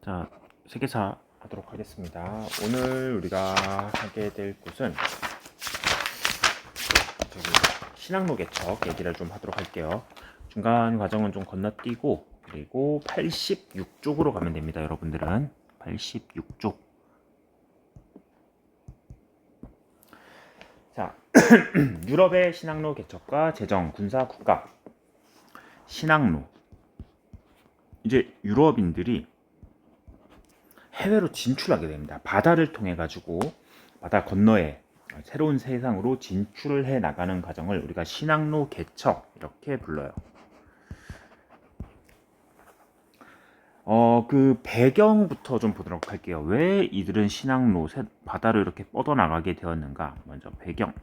자, 세계사 하도록 하겠습니다. 오늘 우리가 하게 될 곳은 저기 신학로 개척 얘기를 좀 하도록 할게요. 중간 과정은 좀 건너뛰고 그리고 86쪽으로 가면 됩니다. 여러분들은 86쪽. 자, 유럽의 신학로 개척과 제정, 군사, 국가. 신학로. 이제 유럽인들이 해외로 진출하게 됩니다. 바다를 통해 가지고 바다 건너에 새로운 세상으로 진출을 해 나가는 과정을 우리가 신학로 개척 이렇게 불러요. 그 배경부터 좀 보도록 할게요. 왜 이들은 신학로 바다를 이렇게 뻗어 나가게 되었는가? 먼저 배경.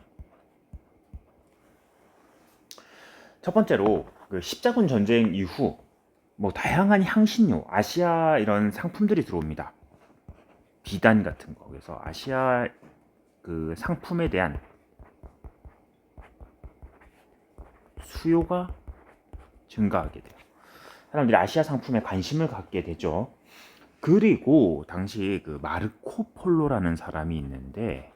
첫 번째로 그 십자군 전쟁 이후 뭐 다양한 향신료, 아시아 이런 상품들이 들어옵니다. 비단 같은 거. 그래서 아시아 그 상품에 대한 수요가 증가하게 돼요. 사람들이 아시아 상품에 관심을 갖게 되죠. 그리고 당시 그 마르코 폴로라는 사람이 있는데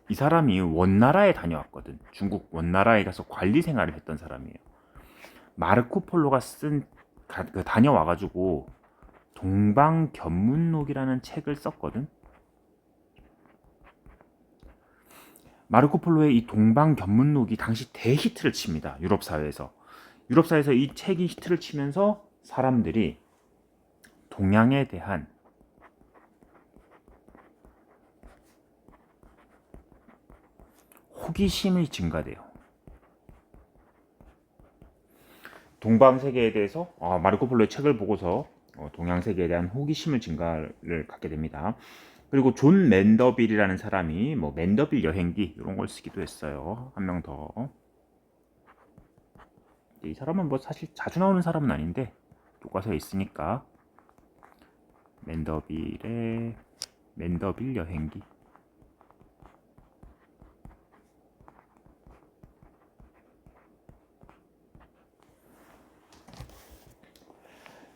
이 사람이 원나라에 다녀왔거든. 중국 원나라에 가서 관리 생활을 했던 사람이에요. 마르코 폴로가 다녀와가지고 동방견문록이라는 책을 썼거든. 마르코 폴로의 이 동방견문록이 당시 대히트를 칩니다. 유럽 사회에서 이 책이 히트를 치면서 사람들이 동양에 대한 호기심이 증가돼요. 동방 세계에 대해서 마르코 폴로의 책을 보고서 동양 세계에 대한 호기심을 증가를 갖게 됩니다. 그리고 존 맨더빌이라는 사람이 뭐 맨더빌 여행기 이런 걸 쓰기도 했어요. 한 명 더. 이 사람은 뭐 사실 자주 나오는 사람은 아닌데 교과서에 있으니까 맨더빌의 맨더빌 여행기.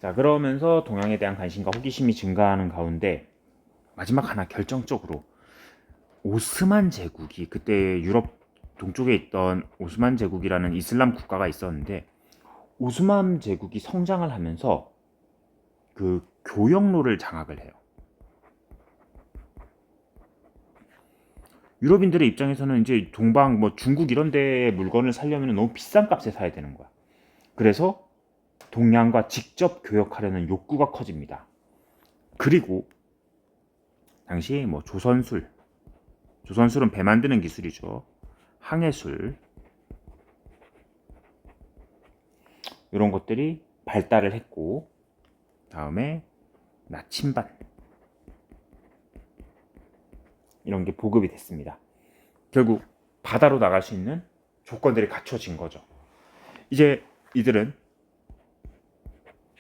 자, 그러면서 동양에 대한 관심과 호기심이 증가하는 가운데 마지막 하나 결정적으로 오스만 제국이 그때 유럽 동쪽에 있던 오스만 제국이라는 이슬람 국가가 있었는데 오스만 제국이 성장을 하면서 그 교역로를 장악을 해요. 유럽인들의 입장에서는 이제 동방 뭐 중국 이런 데 물건을 사려면 너무 비싼 값에 사야 되는 거야. 그래서 동양과 직접 교역하려는 욕구가 커집니다. 그리고 당시 뭐 조선술은 배 만드는 기술이죠. 항해술 이런 것들이 발달을 했고 다음에 나침반 이런 게 보급이 됐습니다. 결국 바다로 나갈 수 있는 조건들이 갖춰진 거죠. 이제 이들은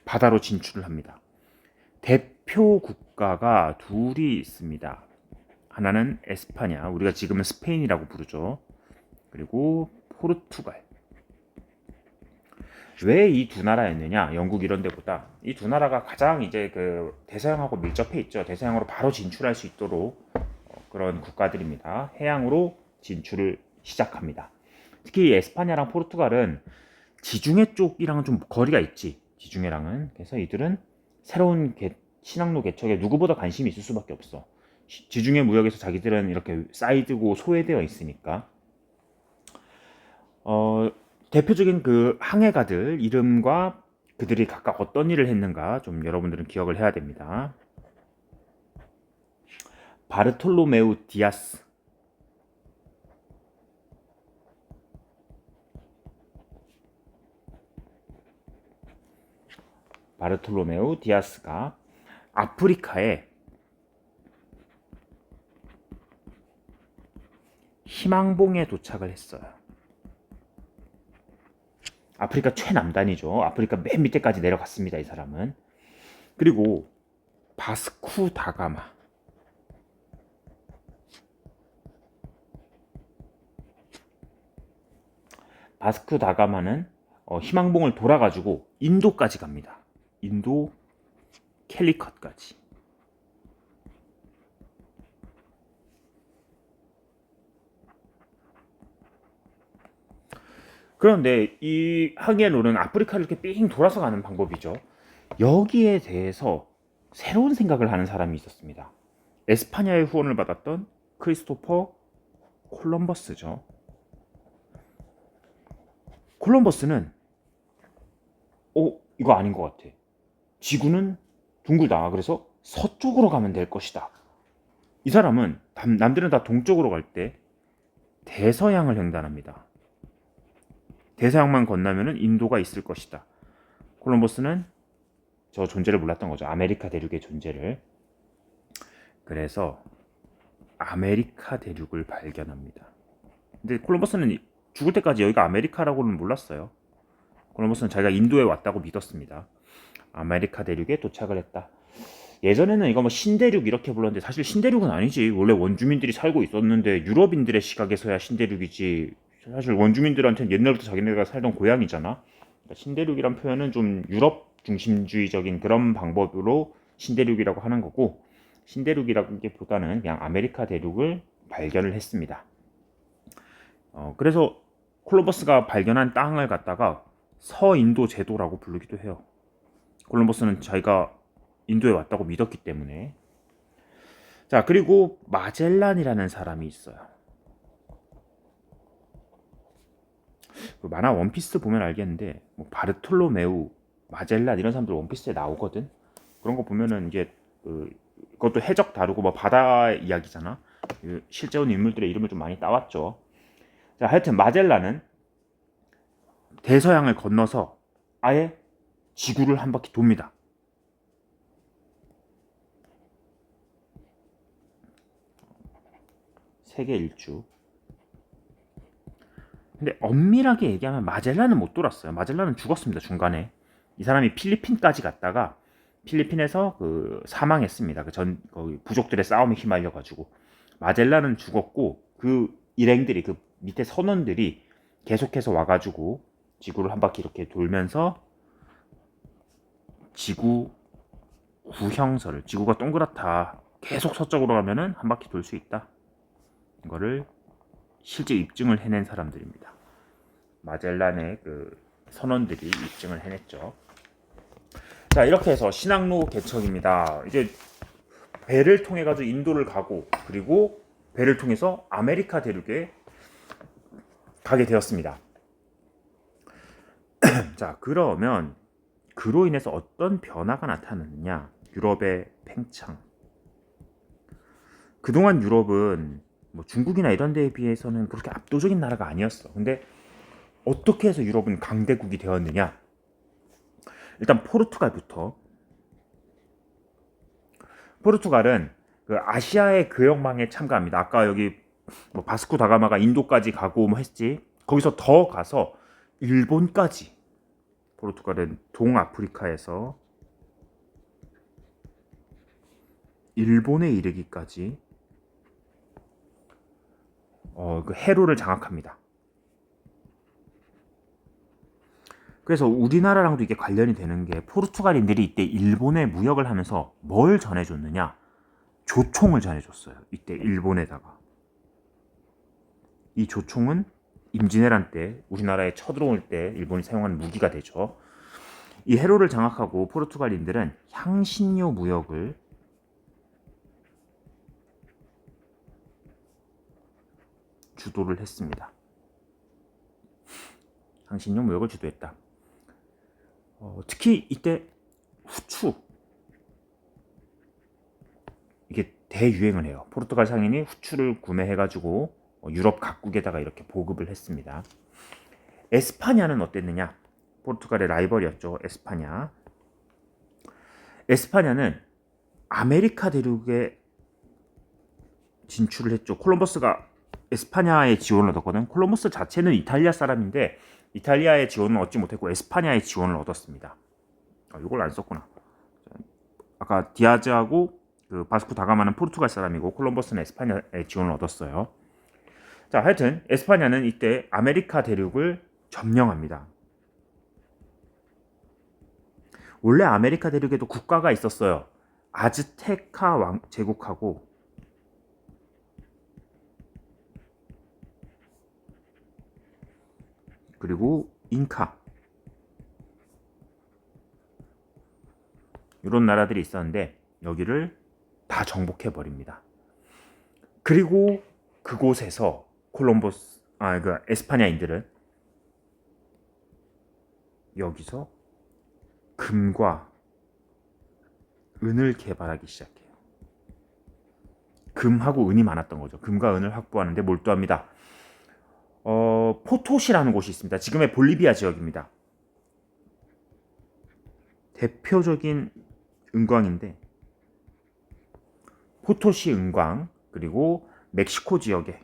바다로 진출을 합니다. 대표 국가가 둘이 있습니다. 하나는 에스파냐, 우리가 지금은 스페인이라고 부르죠. 그리고 포르투갈. 왜 이 두 나라였느냐? 영국 이런 데보다 이 두 나라가 가장 이제 그 대서양하고 밀접해 있죠. 대서양으로 바로 진출할 수 있도록 그런 국가들입니다. 해양으로 진출을 시작합니다. 특히 에스파냐랑 포르투갈은 지중해 쪽이랑은 좀 거리가 있지. 지중해랑은. 그래서 이들은 새로운 신항로 개척에 누구보다 관심이 있을 수밖에 없어. 지중해 무역에서 자기들은 이렇게 사이드고 소외되어 있으니까. 대표적인 그 항해가들 이름과 그들이 각각 어떤 일을 했는가 좀 여러분들은 기억을 해야 됩니다. 바르톨로메우 디아스, 바르톨로메우 디아스가 아프리카에 희망봉에 도착을 했어요. 아프리카 최남단이죠. 아프리카 맨 밑에까지 내려갔습니다. 이 사람은. 그리고 바스쿠 다가마, 바스쿠 다가마는 희망봉을 돌아가지고 인도까지 갑니다. 인도 캘리컷까지. 그런데 이 항해로는 아프리카를 이렇게 삥 돌아서 가는 방법이죠. 여기에 대해서 새로운 생각을 하는 사람이 있었습니다. 에스파냐의 후원을 받았던 크리스토퍼 콜럼버스죠. 콜럼버스는 이거 아닌 것 같아. 지구는 둥글다. 그래서 서쪽으로 가면 될 것이다. 이 사람은 남들은 다 동쪽으로 갈 때 대서양을 횡단합니다. 대서양만 건너면 인도가 있을 것이다. 콜럼버스는 저 존재를 몰랐던 거죠. 아메리카 대륙의 존재를. 그래서 아메리카 대륙을 발견합니다. 근데 콜럼버스는 죽을 때까지 여기가 아메리카라고는 몰랐어요. 콜럼버스는 자기가 인도에 왔다고 믿었습니다. 아메리카 대륙에 도착을 했다. 예전에는 이거 뭐 신대륙 이렇게 불렀는데 사실 신대륙은 아니지. 원래 원주민들이 살고 있었는데 유럽인들의 시각에서야 신대륙이지. 사실 원주민들한테는 옛날부터 자기네가 살던 고향이잖아. 그러니까 신대륙이란 표현은 좀 유럽 중심주의적인 그런 방법으로 신대륙이라고 하는 거고, 신대륙이라기보다는 그냥 아메리카 대륙을 발견을 했습니다. 그래서 콜럼버스가 발견한 땅을 갖다가 서인도 제도라고 부르기도 해요. 콜럼버스는 자기가 인도에 왔다고 믿었기 때문에. 자, 그리고 마젤란이라는 사람이 있어요. 그 만화 원피스 보면 알겠는데 뭐 바르톨로메우, 마젤란 이런 사람들 원피스에 나오거든. 그런 거 보면은 이게 그것도 해적 다루고 뭐 바다 이야기잖아. 실제 인물들의 이름을 좀 많이 따왔죠. 자, 하여튼 마젤란은 대서양을 건너서 아예 지구를 한 바퀴 돕니다. 세계 일주. 근데 엄밀하게 얘기하면 마젤란은 못 돌았어요. 마젤란은 죽었습니다. 중간에. 이 사람이 필리핀까지 갔다가 필리핀에서 사망했습니다. 거기 부족들의 싸움에 휘말려 가지고 마젤란은 죽었고, 그 일행들이, 그 밑에 선원들이 계속해서 와가지고 지구를 한 바퀴 이렇게 돌면서 지구 구형설을, 지구가 동그랗다, 계속 서쪽으로 가면은 한 바퀴 돌 수 있다, 이거를 실제 입증을 해낸 사람들입니다. 마젤란의 그 선원들이 입증을 해냈죠. 자, 이렇게 해서 신항로 개척입니다. 이제 배를 통해 가지고 인도를 가고, 그리고 배를 통해서 아메리카 대륙에 가게 되었습니다. 자, 그러면 그로 인해서 어떤 변화가 나타났느냐? 유럽의 팽창. 그동안 유럽은 뭐 중국이나 이런 데에 비해서는 그렇게 압도적인 나라가 아니었어. 근데 어떻게 해서 유럽은 강대국이 되었느냐? 일단 포르투갈부터. 포르투갈은 그 아시아의 교역망에 참가합니다. 아까 여기 뭐 바스코 다가마가 인도까지 가고 뭐 했지. 거기서 더 가서 일본까지. 포르투갈은 동아프리카에서 일본에 이르기까지 그 해로를 장악합니다. 그래서 우리나라랑도 이게 관련이 되는 게, 포르투갈인들이 이때 일본에 무역을 하면서 뭘 전해줬느냐? 조총을 전해줬어요. 이때 일본에다가. 이 조총은 임진왜란 때 우리나라에 쳐들어올 때 일본이 사용한 무기가 되죠. 이 해로를 장악하고 포르투갈인들은 향신료 무역을 주도를 했습니다. 향신료 무역을 주도했다. 특히 이때 후추, 이게 대유행을 해요. 포르투갈 상인이 후추를 구매해가지고 유럽 각국에다가 이렇게 보급을 했습니다. 에스파냐는 어땠느냐? 포르투갈의 라이벌이었죠. 에스파냐는 아메리카 대륙에 진출을 했죠. 콜럼버스가 에스파냐의 지원을 얻었거든. 콜럼버스 자체는 이탈리아 사람인데 이탈리아의 지원을 얻지 못했고 에스파냐의 지원을 얻었습니다. 이걸 안 썼구나. 아까 디아즈하고 그 바스코 다가마는 포르투갈 사람이고 콜럼버스는 에스파냐의 지원을 얻었어요. 자, 하여튼 에스파냐는 이때 아메리카 대륙을 점령합니다. 원래 아메리카 대륙에도 국가가 있었어요. 아즈테카 제국하고 그리고 잉카 이런 나라들이 있었는데 여기를 다 정복해 버립니다. 그리고 그곳에서 그 에스파냐인들은 여기서 금과 은을 개발하기 시작해요. 금하고 은이 많았던 거죠. 금과 은을 확보하는데 몰두합니다. 포토시라는 곳이 있습니다. 지금의 볼리비아 지역입니다. 대표적인 은광인데 포토시 은광 그리고 멕시코 지역에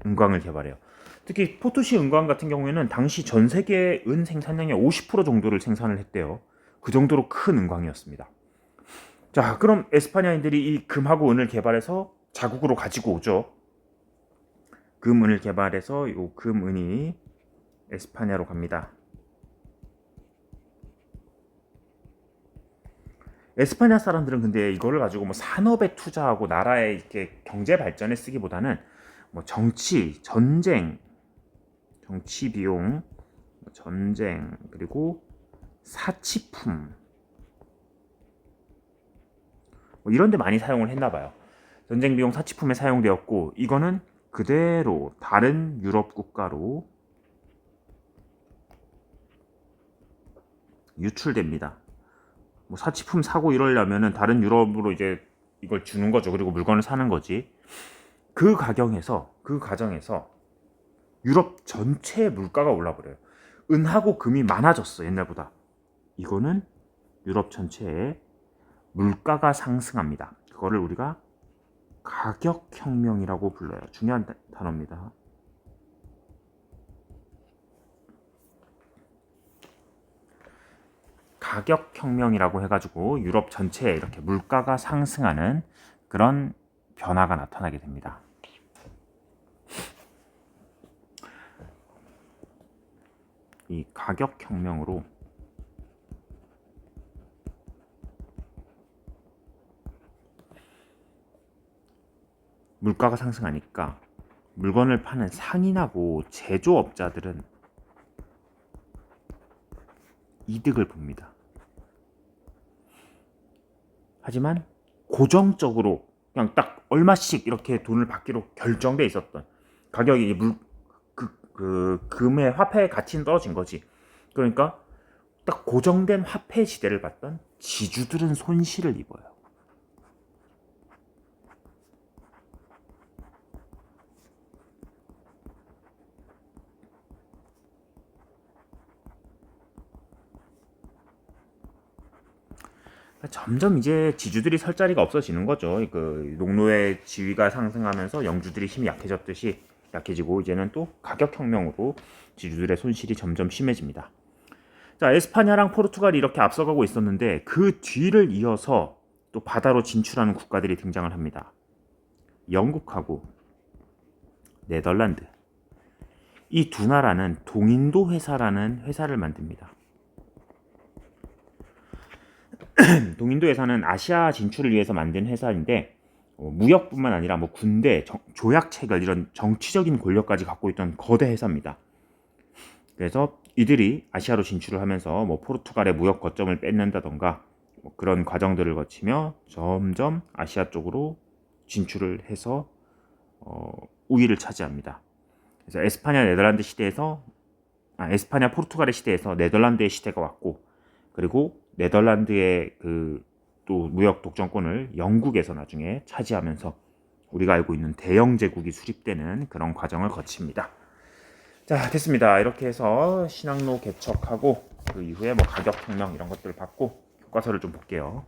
은광을 개발해요. 특히 포토시 은광 같은 경우에는 당시 전 세계 은 생산량의 50% 정도를 생산을 했대요. 그 정도로 큰 은광이었습니다. 자, 그럼 에스파냐인들이 이 금하고 은을 개발해서 자국으로 가지고 오죠. 금, 은을 개발해서 이 금, 은이 에스파냐로 갑니다. 에스파냐 사람들은 근데 이거를 가지고 뭐 산업에 투자하고 나라의 이렇게 경제 발전에 쓰기보다는 뭐 정치, 전쟁, 정치 비용, 전쟁 그리고 사치품 뭐 이런 데 많이 사용을 했나 봐요. 전쟁 비용 사치품에 사용되었고 이거는 그대로 다른 유럽 국가로 유출됩니다. 뭐 사치품 사고 이러려면은 다른 유럽으로 이제 이걸 주는 거죠. 그리고 물건을 사는 거지. 그 과정에서 유럽 전체의 물가가 올라버려요. 은하고 금이 많아졌어 옛날보다. 이거는 유럽 전체의 물가가 상승합니다. 그거를 우리가 가격혁명이라고 불러요. 중요한 단어입니다. 가격혁명이라고 해가지고 유럽 전체에 이렇게 물가가 상승하는 그런 변화가 나타나게 됩니다. 이 가격혁명으로 물가가 상승하니까 물건을 파는 상인하고 제조업자들은 이득을 봅니다. 하지만 고정적으로 그냥 딱 얼마씩 이렇게 돈을 받기로 결정돼 있었던 가격이 금의 화폐의 가치는 떨어진 거지. 그러니까 딱 고정된 화폐 시대를 봤던 지주들은 손실을 입어요. 점점 이제 지주들이 설 자리가 없어지는 거죠. 그 농노의 지위가 상승하면서 영주들이 힘이 약해지고 이제는 또 가격혁명으로 지주들의 손실이 점점 심해집니다. 자, 에스파냐랑 포르투갈이 이렇게 앞서가고 있었는데 그 뒤를 이어서 또 바다로 진출하는 국가들이 등장을 합니다. 영국하고 네덜란드. 이 두 나라는 동인도 회사라는 회사를 만듭니다. 동인도 회사는 아시아 진출을 위해서 만든 회사인데 무역뿐만 아니라 뭐 군대, 조약 체결 이런 정치적인 권력까지 갖고 있던 거대 회사입니다. 그래서 이들이 아시아로 진출을 하면서 뭐 포르투갈의 무역 거점을 뺏는다던가 뭐 그런 과정들을 거치며 점점 아시아 쪽으로 진출을 해서 우위를 차지합니다. 그래서 에스파냐 네덜란드 시대에서 에스파냐 포르투갈의 시대에서 네덜란드의 시대가 왔고 그리고 네덜란드의 그 또 무역 독점권을 영국에서 나중에 차지하면서 우리가 알고 있는 대영 제국이 수립되는 그런 과정을 거칩니다. 자, 됐습니다. 이렇게 해서 신항로 개척하고 그 이후에 뭐 가격혁명 이런 것들을 받고 교과서를 좀 볼게요.